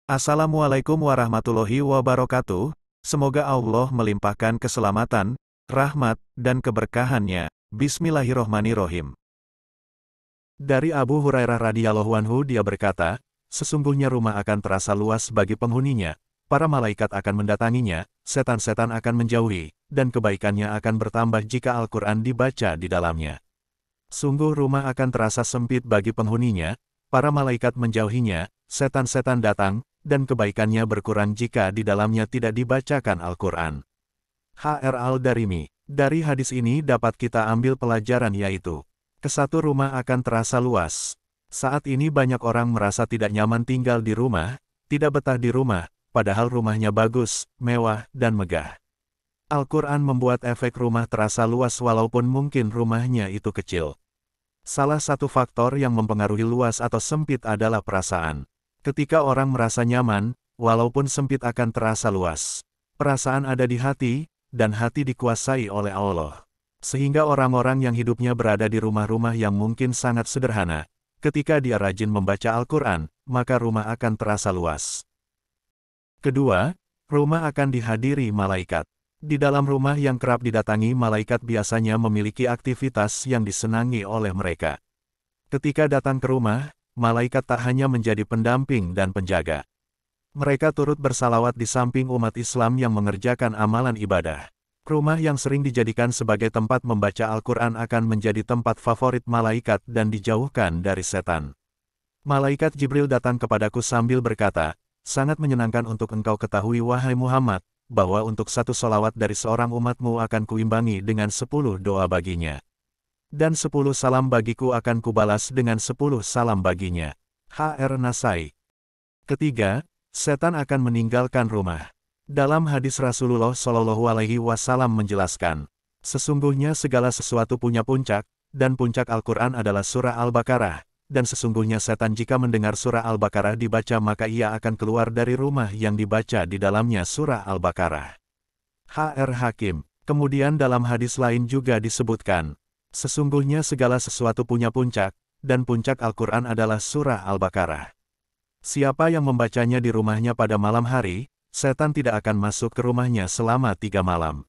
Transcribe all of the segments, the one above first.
Assalamualaikum warahmatullahi wabarakatuh. Semoga Allah melimpahkan keselamatan, rahmat, dan keberkahannya. Bismillahirrohmanirrohim. Dari Abu Hurairah radhiyallahu anhu dia berkata, sesungguhnya rumah akan terasa luas bagi penghuninya, para malaikat akan mendatanginya, setan-setan akan menjauhi, dan kebaikannya akan bertambah jika Al-Quran dibaca di dalamnya. Sungguh rumah akan terasa sempit bagi penghuninya, para malaikat menjauhinya, setan-setan datang, dan kebaikannya berkurang jika di dalamnya tidak dibacakan Al-Quran. H.R. Al-Darimi. Dari hadis ini dapat kita ambil pelajaran yaitu, kesatu rumah akan terasa luas. Saat ini banyak orang merasa tidak nyaman tinggal di rumah, tidak betah di rumah, padahal rumahnya bagus, mewah, dan megah. Al-Quran membuat efek rumah terasa luas walaupun mungkin rumahnya itu kecil. Salah satu faktor yang mempengaruhi luas atau sempit adalah perasaan. Ketika orang merasa nyaman, walaupun sempit akan terasa luas. Perasaan ada di hati, dan hati dikuasai oleh Allah. Sehingga orang-orang yang hidupnya berada di rumah-rumah yang mungkin sangat sederhana, ketika dia rajin membaca Al-Quran, maka rumah akan terasa luas. Kedua, rumah akan dihadiri malaikat. Di dalam rumah yang kerap didatangi malaikat biasanya memiliki aktivitas yang disenangi oleh mereka. Ketika datang ke rumah, malaikat tak hanya menjadi pendamping dan penjaga. Mereka turut bersalawat di samping umat Islam yang mengerjakan amalan ibadah. Rumah yang sering dijadikan sebagai tempat membaca Al-Quran akan menjadi tempat favorit malaikat dan dijauhkan dari setan. Malaikat Jibril datang kepadaku sambil berkata, sangat menyenangkan untuk engkau ketahui wahai Muhammad, bahwa untuk satu solawat dari seorang umatmu akan kuimbangi dengan 10 doa baginya. Dan 10 salam bagiku akan kubalas dengan 10 salam baginya. H.R. Nasai. Ketiga, setan akan meninggalkan rumah. Dalam hadis Rasulullah Shallallahu Alaihi Wasallam menjelaskan, sesungguhnya segala sesuatu punya puncak, dan puncak Al-Quran adalah surah Al-Baqarah, dan sesungguhnya setan jika mendengar surah Al-Baqarah dibaca maka ia akan keluar dari rumah yang dibaca di dalamnya surah Al-Baqarah. H.R. Hakim. Kemudian dalam hadis lain juga disebutkan, sesungguhnya segala sesuatu punya puncak, dan puncak Al-Quran adalah surah Al-Baqarah. Siapa yang membacanya di rumahnya pada malam hari, setan tidak akan masuk ke rumahnya selama 3 malam.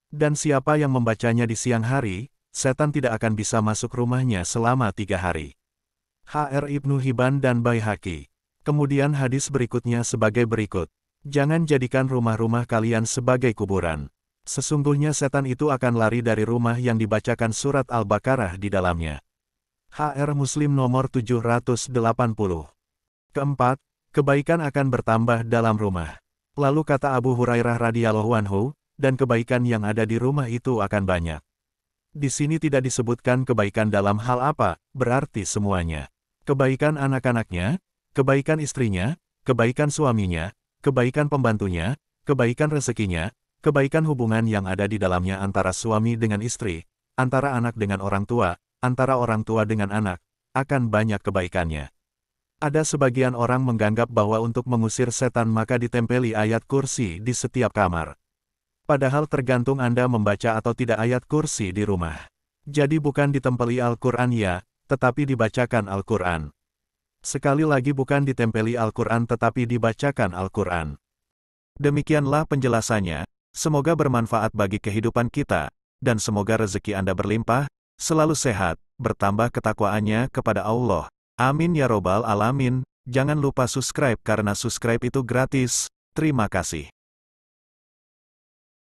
Dan siapa yang membacanya di siang hari, setan tidak akan bisa masuk rumahnya selama 3 hari. H.R. Ibnu Hibban dan Baihaqi. Kemudian hadis berikutnya sebagai berikut. Jangan jadikan rumah-rumah kalian sebagai kuburan. Sesungguhnya setan itu akan lari dari rumah yang dibacakan surat Al-Baqarah di dalamnya. H.R. Muslim nomor 780. Keempat, kebaikan akan bertambah dalam rumah. Lalu kata Abu Hurairah radhiyallahu anhu, dan kebaikan yang ada di rumah itu akan banyak. Di sini tidak disebutkan kebaikan dalam hal apa, berarti semuanya. Kebaikan anak-anaknya, kebaikan istrinya, kebaikan suaminya, kebaikan pembantunya, kebaikan rezekinya, kebaikan hubungan yang ada di dalamnya antara suami dengan istri, antara anak dengan orang tua, antara orang tua dengan anak, akan banyak kebaikannya. Ada sebagian orang menganggap bahwa untuk mengusir setan maka ditempeli ayat kursi di setiap kamar. Padahal tergantung Anda membaca atau tidak ayat kursi di rumah. Jadi bukan ditempeli Al-Quran ya, tetapi dibacakan Al-Quran. Sekali lagi bukan ditempeli Al-Quran tetapi dibacakan Al-Quran. Demikianlah penjelasannya. Semoga bermanfaat bagi kehidupan kita, dan semoga rezeki Anda berlimpah, selalu sehat, bertambah ketakwaannya kepada Allah. Amin ya robbal alamin. Jangan lupa subscribe karena subscribe itu gratis. Terima kasih.